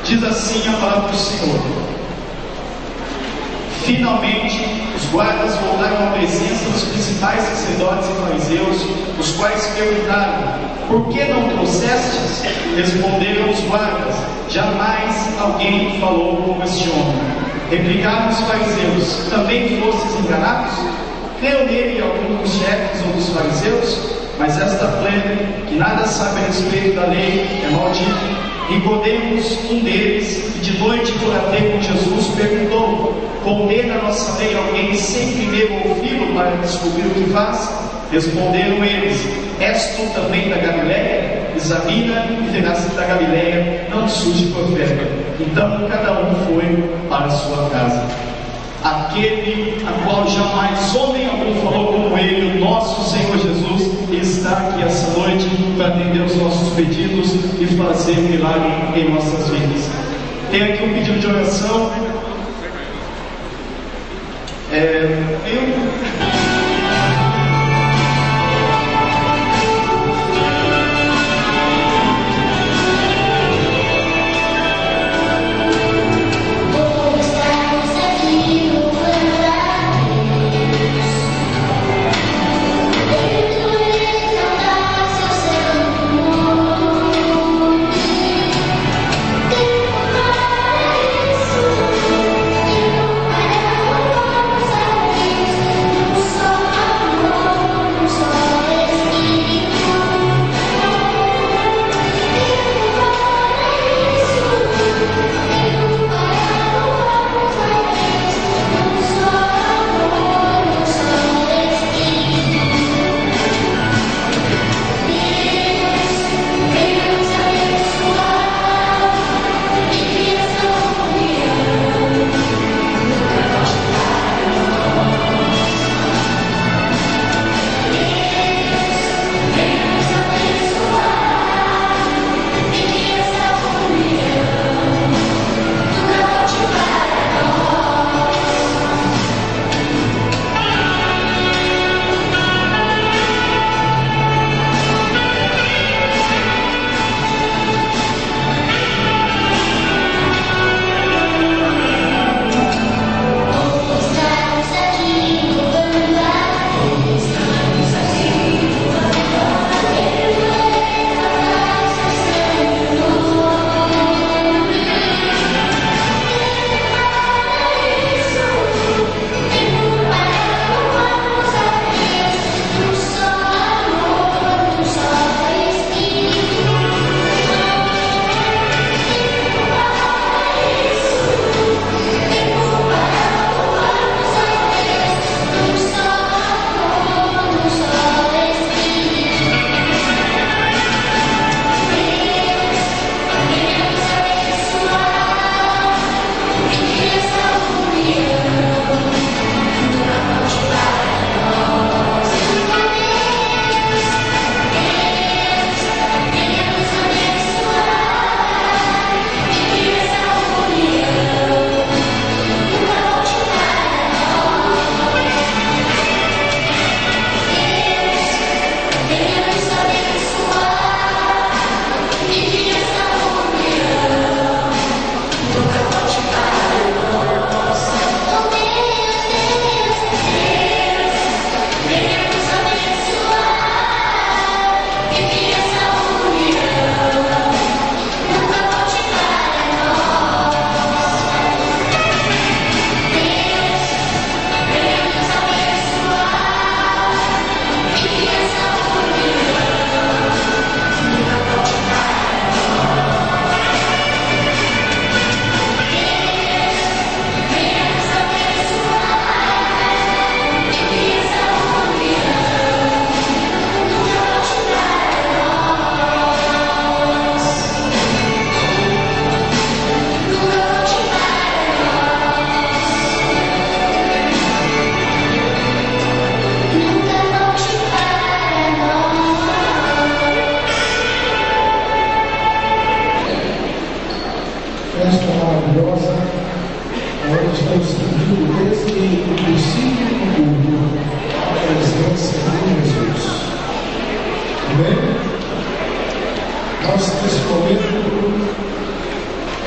Diz assim a palavra do Senhor: finalmente, os guardas voltaram à presença dos principais sacerdotes e fariseus, os quais perguntaram: por que não trouxestes? Responderam os guardas: jamais alguém falou como este homem. Replicaram os fariseus: também fostes enganados? Creu nele algum dos chefes ou dos fariseus? Mas esta plebe, que nada sabe a respeito da lei, é maldito. Nicodemos, um deles, que de noite fora ter com Jesus, perguntou: condena a nossa lei alguém sem primeiro ouvi-lo para descobrir o que faz? Responderam eles: és tu também da Galileia? Examina e verás que da Galileia não surge profeta. Então cada um foi para a sua casa. Aquele a qual jamais homem algum falou como ele, o nosso Senhor Jesus, está aqui essa noite para atender os nossos pedidos e fazer milagre em nossas vidas. Tem aqui um pedido de oração.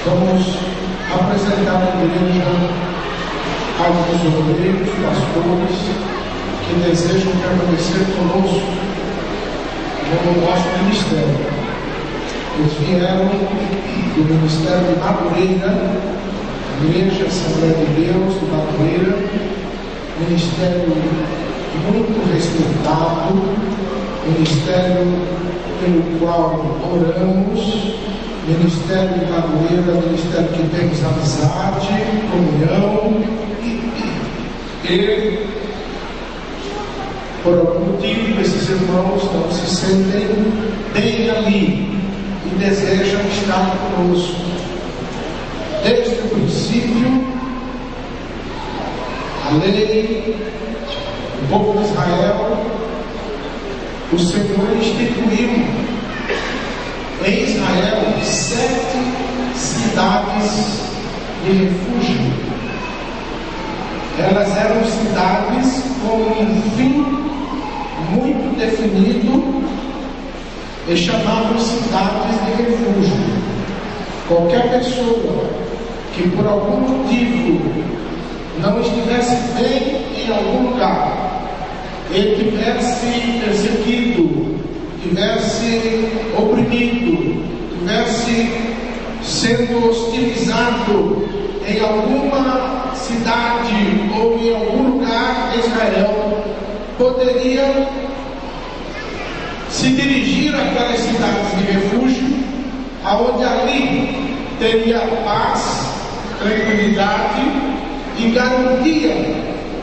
Vamos apresentar à igreja alguns obreiros, pastores, que desejam permanecer conosco no nosso ministério. Eles vieram do Ministério de Madureira, Igreja Assembleia de Deus de Madureira, ministério muito respeitado, ministério pelo qual oramos, ministério de Madureira, ministério que temos amizade, comunhão, e por algum motivo esses irmãos não se sentem bem ali e desejam estar conosco. Desde o princípio, a lei, o povo de Israel, o Senhor instituiu em Israel 7 cidades de refúgio. Elas eram cidades com um fim muito definido e chamavam cidades de refúgio. Qualquer pessoa que por algum motivo não estivesse bem em algum lugar, e tivesse perseguido, tivesse oprimido, tivesse sendo hostilizado em alguma cidade ou em algum lugar de Israel, poderia se dirigir àquelas cidades de refúgio, aonde ali teria paz, tranquilidade e garantia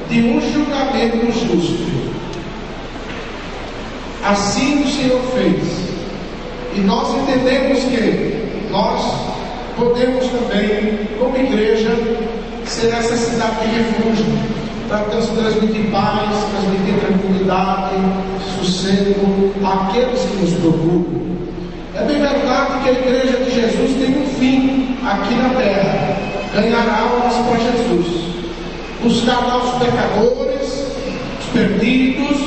de um julgamento justo. Assim o Senhor fez, e nós entendemos que nós podemos também, como igreja, ser essa cidade de refúgio, para transmitir paz, transmitir tranquilidade, sossego àqueles que nos procuram. É bem verdade que a igreja de Jesus tem um fim aqui na terra: ganhar almas para Jesus, buscar os pecadores, os perdidos,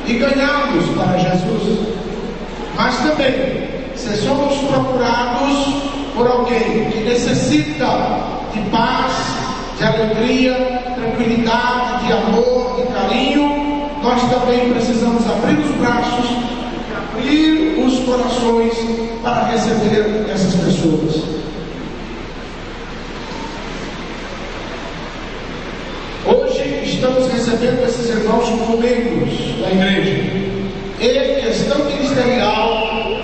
e ganhá-los para Jesus. Mas também, se somos procurados por alguém que necessita de paz, de alegria, tranquilidade, de amor, de carinho, nós também precisamos abrir os braços, abrir os corações para receber essas pessoas. Hoje estamos recebendo esses irmãos como membros da igreja, e questão ministerial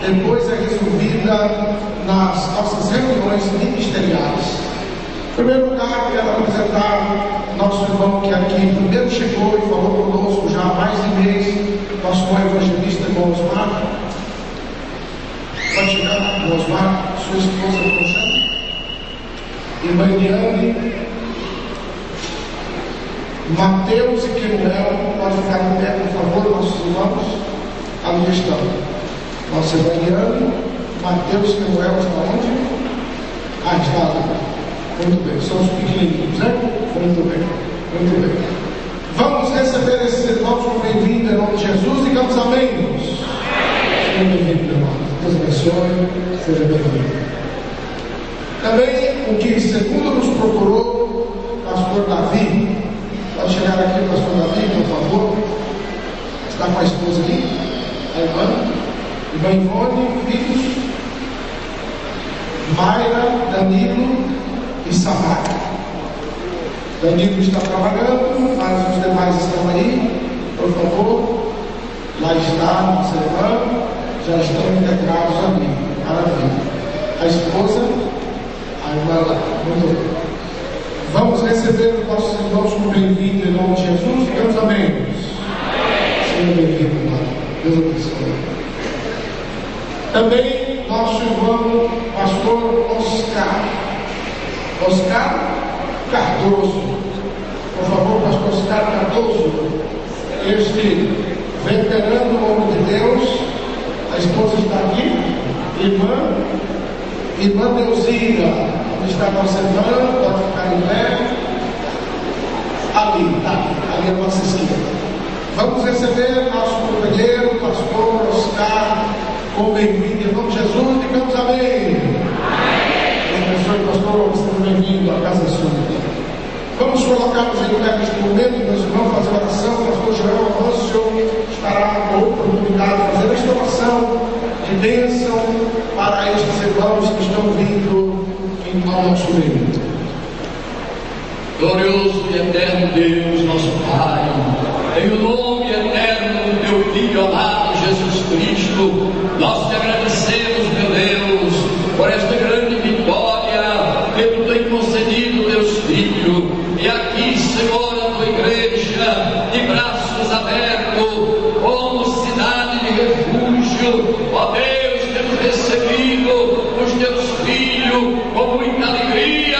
depois é resolvida nas nossas reuniões ministeriais. Em primeiro lugar, quero apresentar nosso irmão que aqui primeiro chegou e falou conosco já há mais de mês, nosso evangelista irmão Osmar. Pode chegar, irmão Osmar, sua esposa, como chama? Irmã Eliane, Mateus e Queruel, pode ficar em pé, por favor, nossos irmãos, ali estão. Nossa irmã Eliane, Mateus e Queruel estão onde? Está ali. Muito bem, são os pequenininhos, né? Muito bem, muito bem. Vamos receber esses irmãos com bem-vindo em nome de Jesus, digamos amém. Seja bem-vindo, irmão. Deus abençoe, seja bem-vindo. Também o que segundo nos procurou, pastor Davi, pode chegar aqui, pastor Davi, por favor. Está com a esposa aqui? A irmã Ivone, filhos, Mayra, Danilo e Samar. Danilo está trabalhando, mas os demais estão aí, por favor. Lá está nossa irmã, já estão integrados ali. Maravilha. A esposa, a irmã lá. Muito bem. Vamos receber os nossos irmãos com bem-vindo em nome de Jesus. Digamos amém. Seja bem-vindo, irmão. Deus abençoe. Também nosso irmão, pastor Oscar Cardoso. Por favor, pastor Oscar Cardoso, este veterano homem de Deus. A esposa está aqui, irmã Deusina, onde está nossa irmã, pode ficar em pé. Ali, tá, ali à nossa esquerda. Vamos receber nosso companheiro, pastor Oscar, com bem-vindo em nome de Jesus, digamos amém. Abençoe, pastor, seja bem-vindo à casa sua. Vamos colocar-nos em lugar neste momento, meus irmãos, fazer oração. O pastor Joel Avancio estará com oportunidade de fazer esta oração de bênção para estes irmãos que estão vindo ao nosso meio. Glorioso e eterno Deus, nosso Pai, em o nome eterno do Teu Filho amado Jesus Cristo, nós te agradecemos, meu Deus, por esta grande vitória que Tu tem concedido, Deus Filho, e aqui, Senhor, a Tua igreja, de braços abertos, como cidade de refúgio, ó Deus, temos recebido os Teus filhos com muita alegria,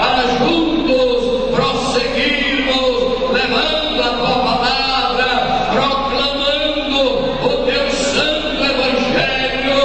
para juntos prosseguirmos, levando a Tua palavra, proclamando o Teu santo Evangelho,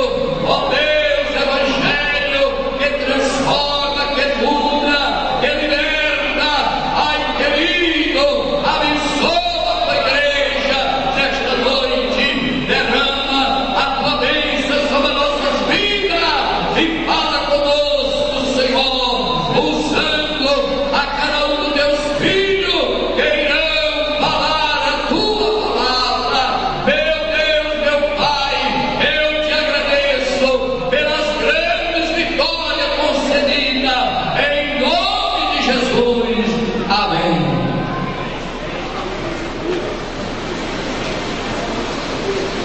ó Deus, Evangelho que transforma, que muda, que liberta. Ai, querido, abençoa a Tua igreja nesta noite, derrama a Tua bênção sobre nossas vidas e fala conosco, Senhor, usando a cada um dos Teus filhos que irão falar a Tua palavra. Meu Deus, meu Pai, eu te agradeço pelas grandes vitórias concedidas, em nome de Jesus. Amém.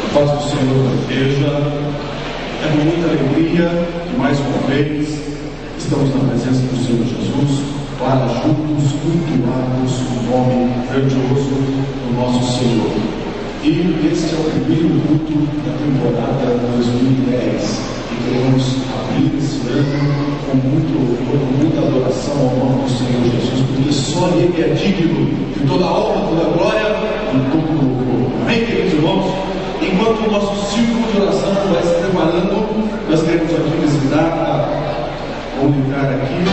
A paz do Senhor da igreja. É com muita alegria que mais uma vez estamos na presença do Senhor Jesus para juntos cultuarmos o nome grandioso do nosso Senhor. E este é o primeiro culto da temporada 2010 e queremos abrir esse ano com muito louvor, com muita adoração ao nome do Senhor Jesus, porque só Ele é digno de toda a honra, toda a glória e todo o louvor. Amém, queridos irmãos? Enquanto o nosso círculo de oração vai se preparando, nós queremos aqui visitar, vamos entrar aqui.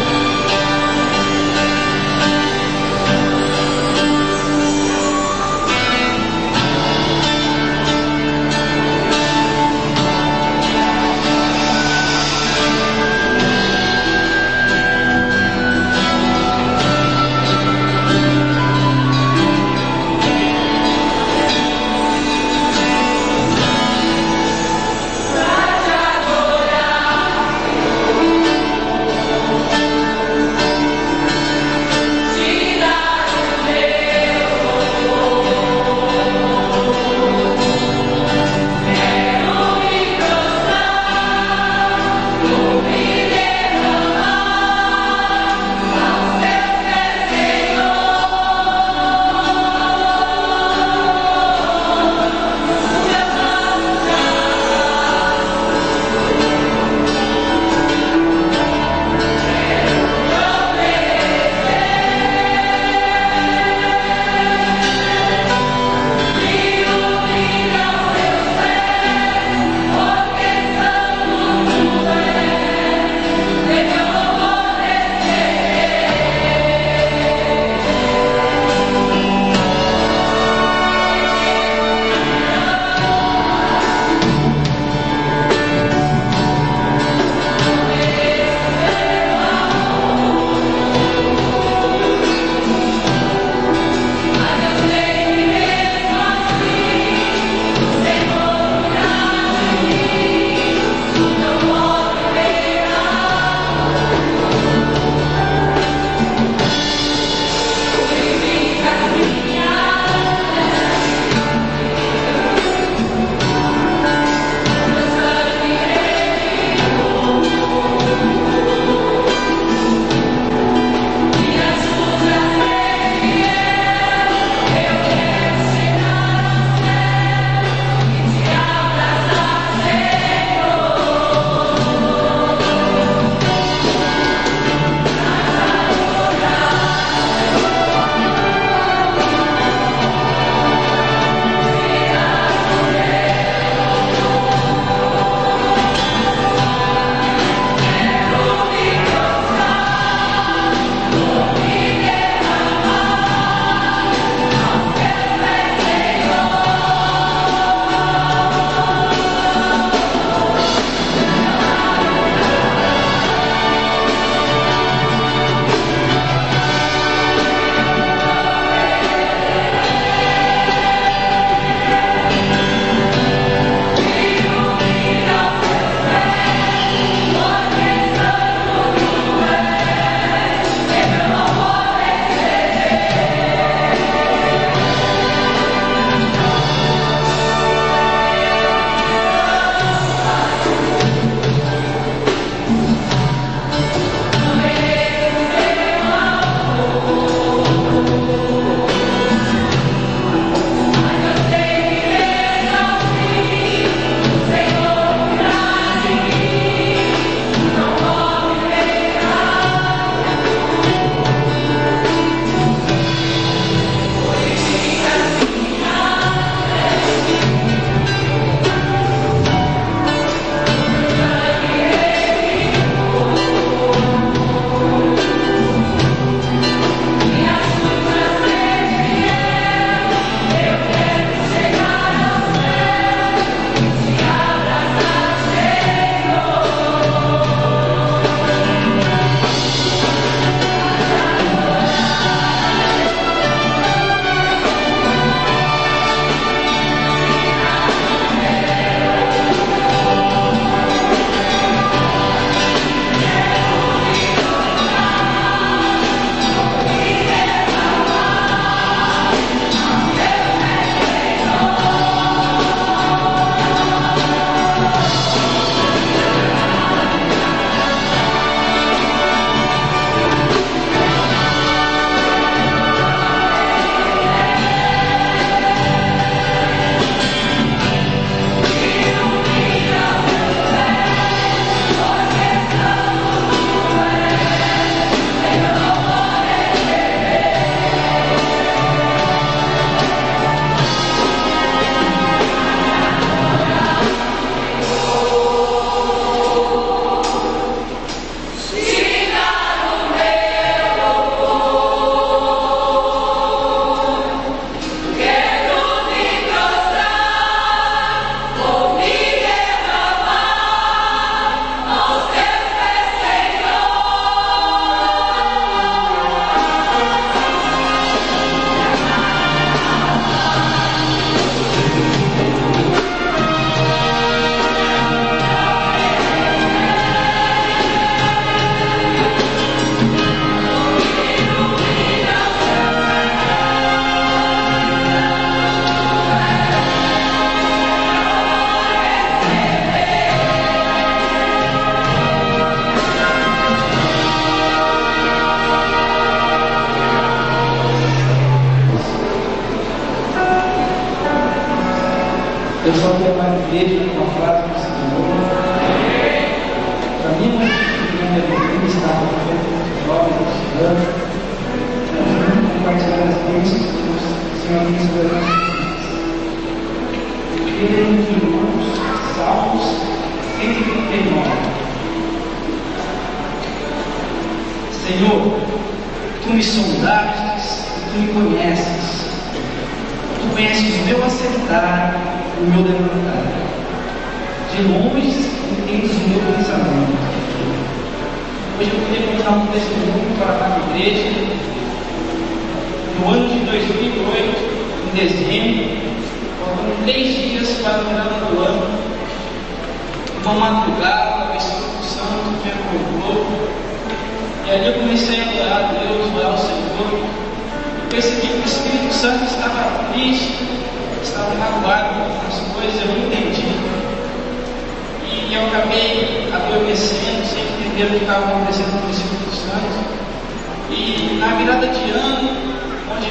Eu só quero uma igreja com uma frase do Senhor. Para mim, não é estar na frente dos jovens deste ano, compartilhar as bênçãos que o Senhor nos deu. Queremos irmãos, Salmos 139. Senhor, tu me sondaste, tu me conheces. Tu conheces o meu assentar, o meu levantar. De longe entendes o meu pensamento. Hoje eu queria contar um testemunho para a igreja. No ano de 2008, em dezembro, faltando 3 dias para a virada do ano, uma madrugada, o Espírito Santo me acordou. E ali eu comecei a adorar a Deus, orar ao Senhor. Eu percebi que o Espírito Santo estava triste, estava magoado com algumas coisas, eu não entendi. E eu acabei adormecendo, sem entender o que estava acontecendo com o Espírito Santo. E na virada de ano, onde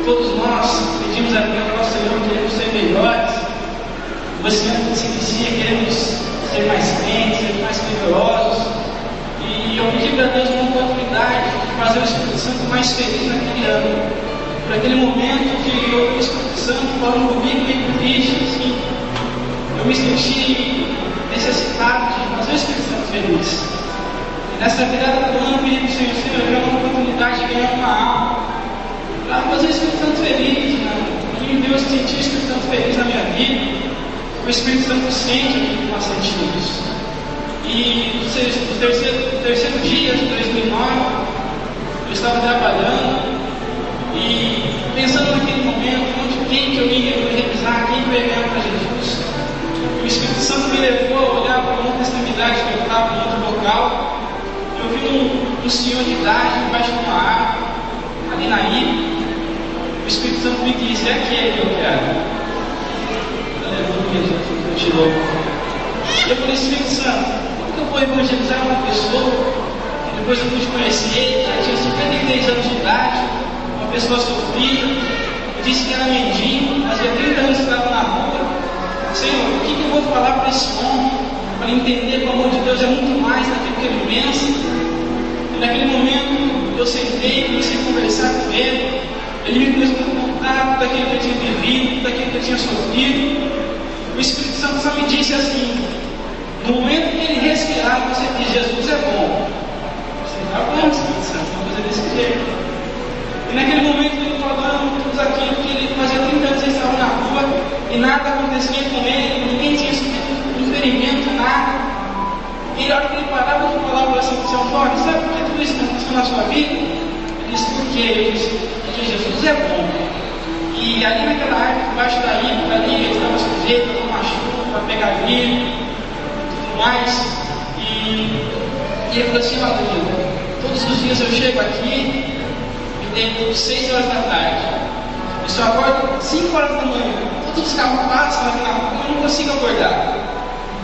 todos nós pedimos a Deus, nosso Senhor, queremos ser melhores, você se inicia, queremos ser mais crentes, ser mais fervorosos. E eu pedi para Deus uma oportunidade de fazer o Espírito Santo mais feliz naquele ano. Por aquele momento que eu vi o Espírito Santo falando comigo meio triste, assim, eu me senti necessitado de fazer o Espírito Santo feliz. E nessa virada do ano, eu pedi para o Senhor, eu uma oportunidade de ganhar uma alma, para fazer o Espírito Santo feliz, né? E Deus sentir o Espírito Santo feliz na minha vida. O Espírito Santo sente aquilo que nós sentimos. E no terceiro dia de 2009, eu estava trabalhando e pensando naquele momento, quem que eu ia revisar, quem que eu ia ganhar para Jesus. E o Espírito Santo me levou a olhar para uma outra extremidade que eu estava em outro local. Eu vi um senhor de idade embaixo de uma árvore, ali na ilha. O Espírito Santo me disse: é aquele que eu quero. Eu tirou. E eu falei: Espírito Santo, como que eu vou evangelizar uma pessoa que depois eu pude conhecer ele, já tinha 53 anos de idade, uma pessoa sofrida, eu disse que era mendigo, mas há 30 anos estava na rua. Senhor, o que eu vou falar para esse homem, para ele entender que o amor de Deus é muito mais daquilo que ele pensa? E naquele momento eu sentei, comecei a conversar com ele. Ele me começou a contar tudo aquilo que eu tinha vivido, tudo aquilo que eu tinha sofrido. O Espírito Santo só me disse assim: no momento que ele respirar, você diz: Jesus é bom. Você está bom, Espírito Santo, vamos fazer desse jeito. E naquele momento ele falando tudo aquilo que ele fazia 30 anos, ele estava na rua e nada acontecia com ele, ninguém tinha sofrido um ferimento, nada. E na hora que ele parava de falar, eu falei assim: Senhor, sabe por que tudo isso aconteceu na sua vida? Ele disse: por quê? Ele disse: porque Jesus é bom. E ali naquela árvore, debaixo da árvore, ali ele estava sujeito a tomar chuva, a pegar milho, tudo mais. E ele falou assim: olha, todos os dias eu chego aqui e deito 6 horas da tarde. Eu só acordo 5 horas da manhã. Todos os carros passam aqui na rua, eu não consigo acordar.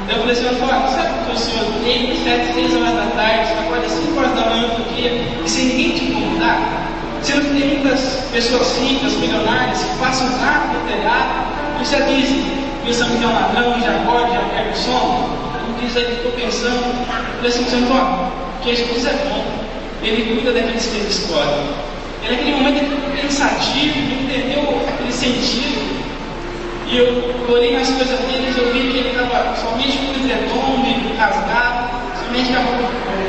Eu falei assim: olha, sabe por que o senhor deita 7, 6 horas da tarde, você acorda 5 horas da manhã todo dia e sem ninguém te incomodar? Sendo que tem muitas pessoas ricas, milionárias, que passam rápido no telhado e já dizem, pensando que é um ladrão, já acorda, já perde o sono. Ele diz aí que estou pensando. Eu falei assim: Senhor Antônio, que Jesus é bom, ele cuida daqueles que ele escolhe. E naquele momento ele ficou pensativo, entendeu aquele sentido. E eu olhei nas coisas dele, eu vi que ele estava somente com o edredom, meio rasgado, somente com a roupa de cor.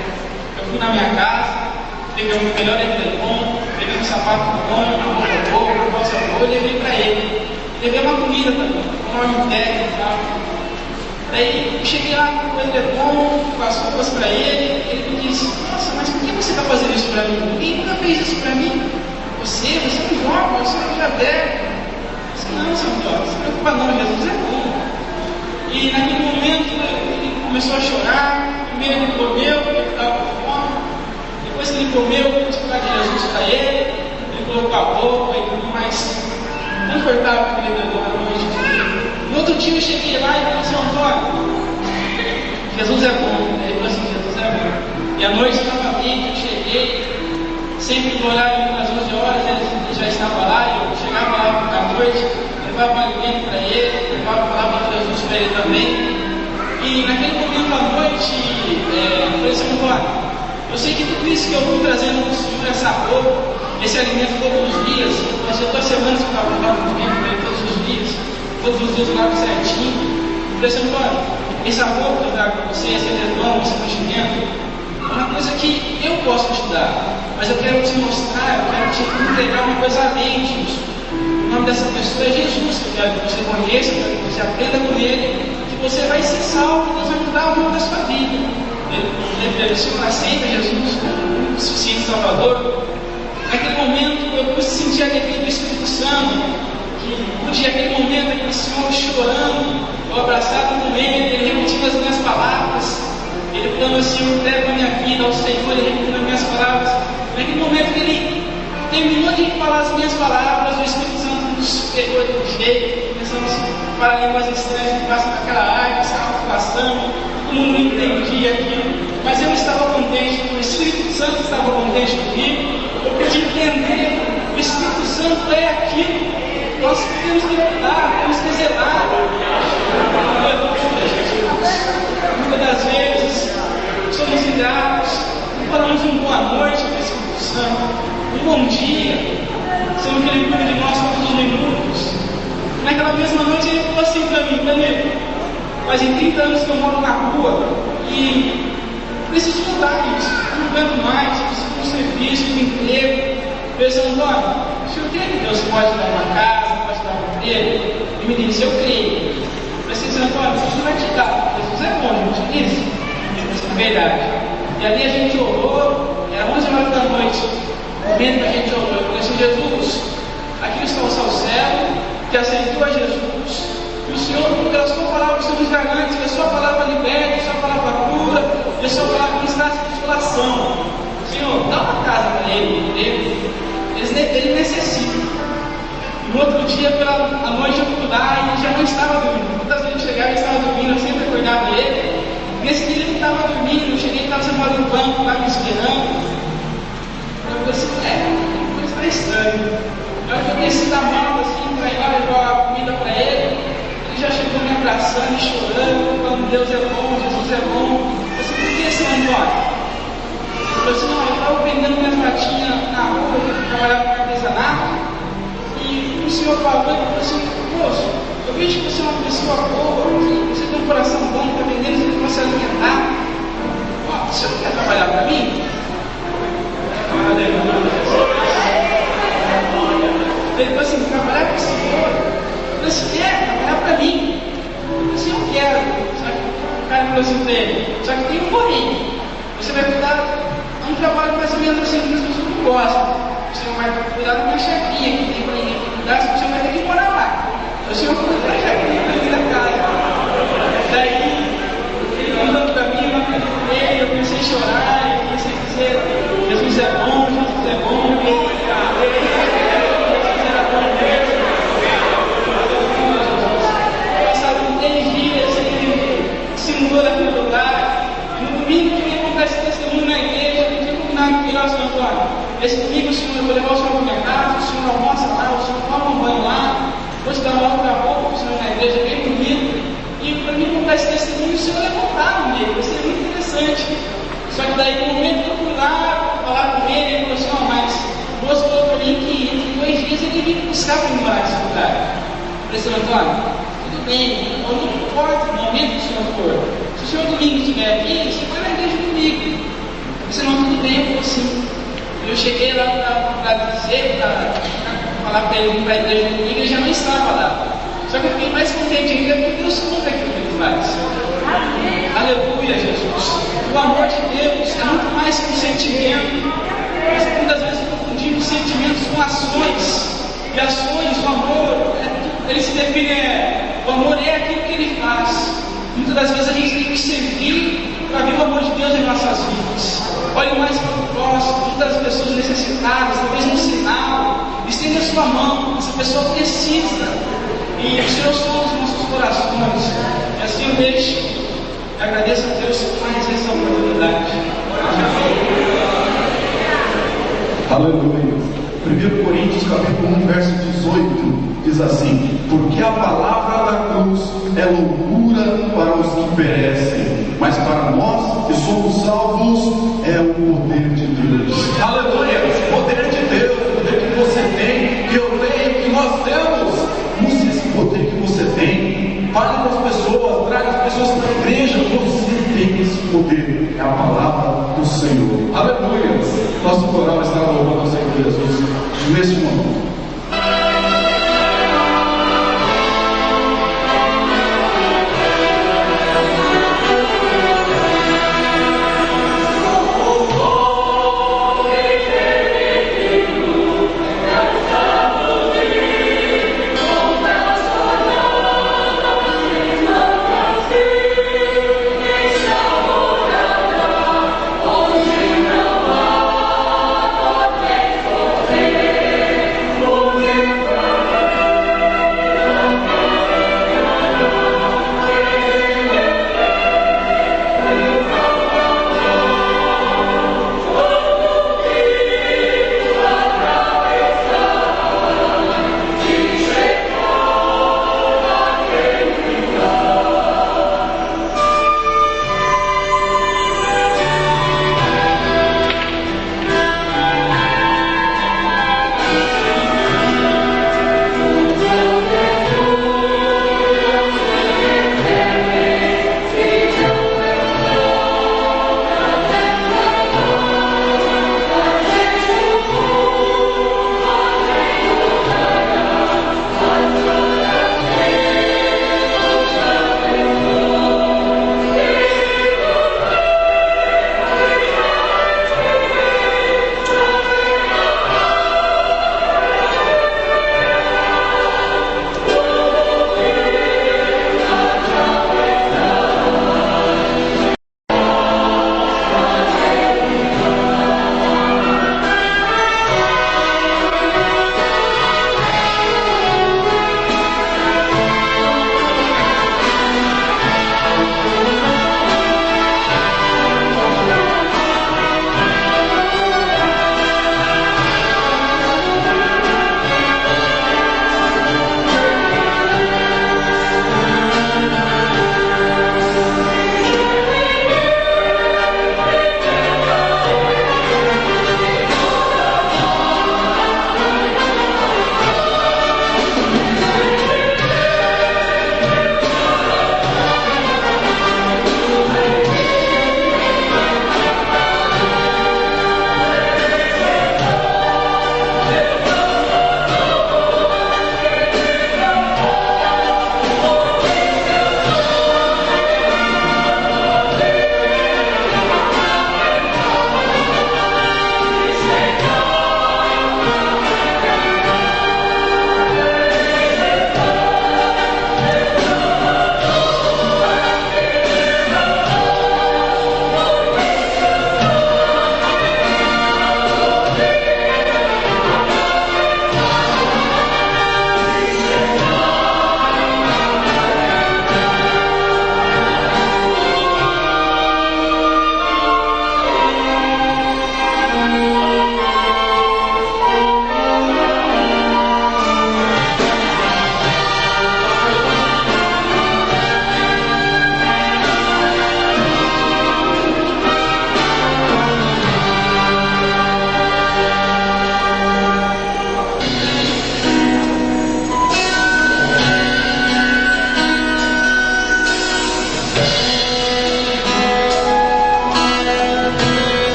Eu fui na minha casa, peguei o meu melhor edredom, peguei um sapato bom, uma roupa boa, uma calça boa, e levei para ele. Levei uma comida também, uma marmiteca e tal. Daí eu cheguei lá com o edredom, com as roupas para ele, ele me disse: nossa, mas por que você está fazendo isso para mim? Ninguém nunca fez isso para mim. Você é um jovem, você é um já velho. Não, Senhor, não se preocupa não, Jesus é bom. E naquele momento ele começou a chorar. Primeiro ele comeu, porque ele estava com fome. Depois que ele comeu, eu pude falar de Jesus para ele. Ele colocou a roupa e tudo mais confortável que ele levou na noite. No outro dia eu cheguei lá e falei assim: Antônio, Jesus é bom. Ele falou assim: Jesus é bom. E à noite novamente eu cheguei. Sempre no horário das 11 horas ele já estava lá, e eu chegava lá à noite, levava um alimento para ele, levava a palavra de Jesus para ele também. E naquele momento à noite, eu falei assim, Antônio, eu sei que tudo isso que eu fui trazendo para o Senhor, essa roupa, esse alimento todos os dias, fazia 2 semanas que eu estava levando alimento para ele todos os dias lá certinho. Eu falei assim, Antônio, essa roupa que eu trago para você, esse edredom, esse mantimento, é uma coisa que eu posso te dar, mas eu quero te mostrar, eu quero te entregar uma coisa além disso. O nome dessa pessoa é Jesus, que eu quero que você conheça, eu quero que você aprenda com ele, que você vai ser salvo, Deus vai mudar o rumo da sua vida. Ele Senhor, aceita Jesus como o suficiente Salvador. Naquele momento eu pude sentir a alegria do Espírito Santo, que pude naquele momento aquele Senhor chorando, eu abraçado com ele repetindo as minhas palavras. Ele falando assim, eu entrego a minha vida ao Senhor, ele repetindo as minhas palavras. Naquele momento que ele terminou de falar as minhas palavras, o Espírito Santo nos pegou de um jeito, começamos a falar línguas estranhas debaixo daquela árvore, estava passando, todo mundo não entendia aquilo, mas eu estava contente, o Espírito Santo estava contente comigo, eu pude entender, o Espírito Santo é aquilo, nós temos que cuidar, temos que zelar. Muitas das vezes somos ingratos, não falamos um boa noite para o Espírito Santo, um bom dia, sendo que ele cuida de nós todos os minutos. Naquela mesma noite ele falou assim para mim, Danilo, fazem 30 anos que eu moro na rua e preciso mudar isso, não aguento mais, preciso de um serviço, de um emprego. Eu disse, Antônio, o senhor crê que Deus pode dar uma casa, pode dar um emprego? Ele me disse, eu creio. Eu disse, Antônio, Jesus vai te dar, Jesus é bom, não te disse? Ele disse, é verdade. E ali a gente orou, era 11 horas da noite, o momento que a gente orou, eu falei assim, Jesus, aqui está o seu servo, que aceitou a Jesus, e o Senhor, pela sua palavra, o Senhor nos garante que a sua palavra liberta, a sua palavra cura, e a sua palavra nos traz consolação. Senhor, dá uma casa para ele necessita. No outro dia, pela noite, eu fui lá e ele já não estava dormindo. Muitas vezes eu chegava e ele estava dormindo, eu sempre acordava ele. Nesse dia ele estava dormindo, eu cheguei e estava sentado no banco, lá me esperando. Eu falei assim, coisa está estranha. Na hora que eu desci da mala, assim, para ir lá levar a comida para ele, ele já chegou me abraçando e chorando, falando, Deus é bom, Jesus é bom. Eu falei assim, por que esse Antônio? Ele falou assim, não, eu estava vendendo minhas latinhas na rua, eu trabalhava com artesanato, e o senhor falou, ele falou assim, moço, eu vejo que você é uma pessoa boa, você tem um coração bom, está vendendo, você tem que se alimentar. O senhor quer trabalhar para mim? Ele falou assim, trabalhar para o senhor? Eu falei assim, trabalhar para mim? Eu falei assim, eu quero. Só que o cara falou assim para ele, só que tem um porém. Você vai cuidar, é um trabalho mais ou menos assim, que as pessoas não gostam. Você vai cuidar da minha chefia, que tem para ninguém cuidar, você vai ter que morar lá. O senhor cuida da chefia para mim da casa. Daí, ele mandou para mim, eu acreditei, eu comecei a chorar, eu comecei a dizer, Jesus é bom, Jesus é bom. Passaram 3 dias, ele se mudou daquele lugar. No domingo que ia contar esse testemunho na igreja, eu tinha combinado com o Senhor Antônio. Esse domingo, senhor, eu vou levar o senhor para minha casa, o senhor almoça lá, o senhor toma um banho lá, depois dá uma outra roupa, o senhor na igreja, bem bonito. E para mim contar esse testemunho, o senhor levantar no meio, vai ser muito interessante. Só que daí, no momento que eu fui lá falar com ele, ele falou assim, mas o moço falou para mim que entre 2 dias ele vinha buscar para me morar nesse lugar. Eu falei, senhor Antônio, tudo bem, eu não importa no momento que o senhor for. Se o senhor domingo estiver aqui, você vai na igreja comigo. Você não, tudo bem, eu falei assim. Eu cheguei lá para dizer, para falar para ele vir para a igreja comigo, ele já não estava lá. Só que eu fiquei mais contente ainda porque Deus cumpre aquilo que ele faz. Amém. Aleluia, Jesus. O amor de Deus é muito mais que um sentimento. Nós muitas vezes confundimos sentimentos com ações. E ações, o amor, ele se define, o amor é aquilo que ele faz. Muitas das vezes a gente tem que servir para ver o amor de Deus em nossas vidas. Olhe mais para o próximo, muitas pessoas necessitadas, talvez um sinal, estenda a sua mão, essa pessoa precisa. E o Senhor sonha os nossos corações. E assim eu deixo, e agradeço a Deus por mais essa oportunidade. Aleluia. 1 Coríntios capítulo 1, verso 18, diz assim: porque a palavra da cruz é loucura para os que perecem, mas para nós que somos salvos é o poder de Deus. Aleluia! Poder de Deus, poder que você tem, que eu tenho, que nós temos. Use esse poder que você tem. Fale com as pessoas, traga as pessoas para a igreja. Você tem esse poder, é a palavra do Senhor. Aleluia! Nosso coral está louvando ao Senhor Jesus neste momento.